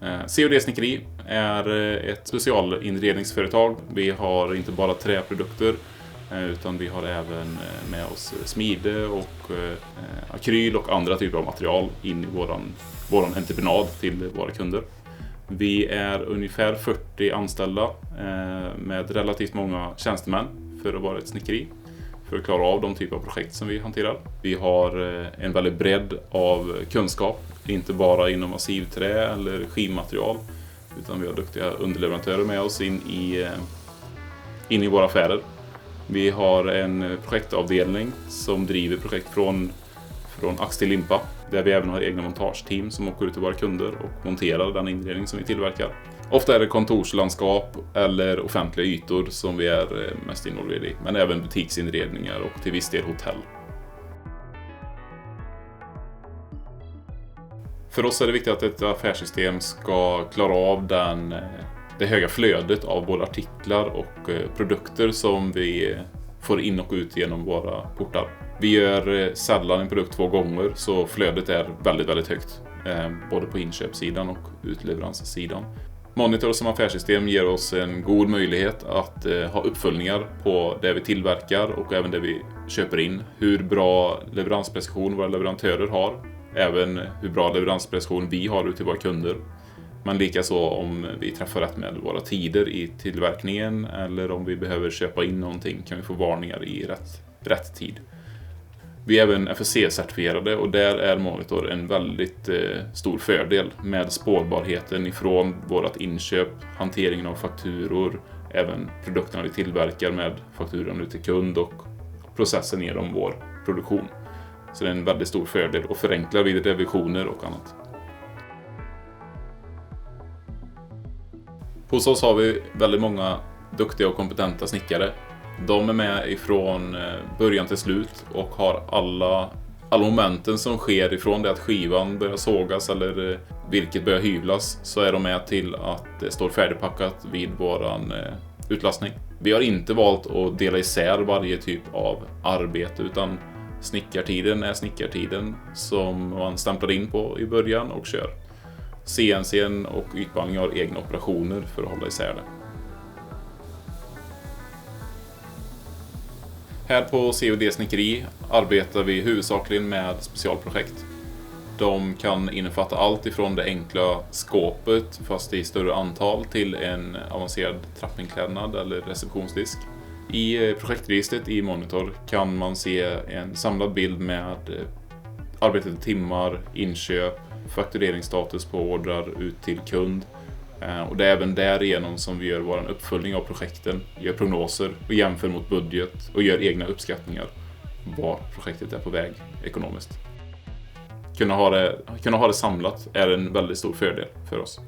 COD Snickeri är ett specialinredningsföretag. Vi har inte bara träprodukter utan vi har även med oss smide och akryl och andra typer av material in i våran entreprenad till våra kunder. Vi är ungefär 40 anställda med relativt många tjänstemän för att vara ett snickeri, för att klara av de typer av projekt som vi hanterar. Vi har en väldigt bredd av kunskap, inte bara inom massivträ eller skivmaterial, utan vi har duktiga underleverantörer med oss in i våra affärer. Vi har en projektavdelning som driver projekt från ax till limpa, där vi även har egna montageteam som åker ut till våra kunder och monterar den inredning som vi tillverkar. Ofta är det kontorslandskap eller offentliga ytor som vi är mest involverade i, men även butiksinredningar och till viss del hotell. För oss är det viktigt att ett affärssystem ska klara av det höga flödet av både artiklar och produkter som vi får in och ut genom våra portar. Vi gör sällan en produkt 2 gånger, så flödet är väldigt, väldigt högt. Både på inköpssidan och utleveranssidan. Monitor som affärssystem ger oss en god möjlighet att ha uppföljningar på det vi tillverkar och även det vi köper in. Hur bra leveransprecision våra leverantörer har. Även hur bra leveransprecision vi har ut till våra kunder. Men likaså om vi träffar rätt med våra tider i tillverkningen eller om vi behöver köpa in någonting kan vi få varningar i rätt tid. Vi är även FSC-certifierade och där är Monitor en väldigt stor fördel med spårbarheten ifrån vårt inköp, hanteringen av fakturor, även produkterna vi tillverkar med fakturan ut till kund och processen genom vår produktion. Så det är en väldigt stor fördel och förenklar vid revisioner och annat. Hos oss har vi väldigt många duktiga och kompetenta snickare. De är med ifrån början till slut och har alla momenten som sker ifrån det att skivan börjar sågas eller virket börjar hyvlas, så är de med till att det står färdigpackat vid våran utlastning. Vi har inte valt att dela isär varje typ av arbete, utan snickartiden är snickartiden som man stämplar in på i början och kör. CNC:n och ytbehandling har egna operationer för att hålla isär det. Här på COD Snickeri arbetar vi huvudsakligen med specialprojekt. De kan innefatta allt ifrån det enkla skåpet fast i större antal till en avancerad trappingklädnad eller receptionsdisk. I projektregistret i Monitor kan man se en samlad bild med arbetade timmar, inköp, faktureringsstatus på ordrar ut till kund. Och det är även därigenom som vi gör vår uppföljning av projekten, gör prognoser och jämför mot budget och gör egna uppskattningar var projektet är på väg ekonomiskt. Kunna ha det samlat är en väldigt stor fördel för oss.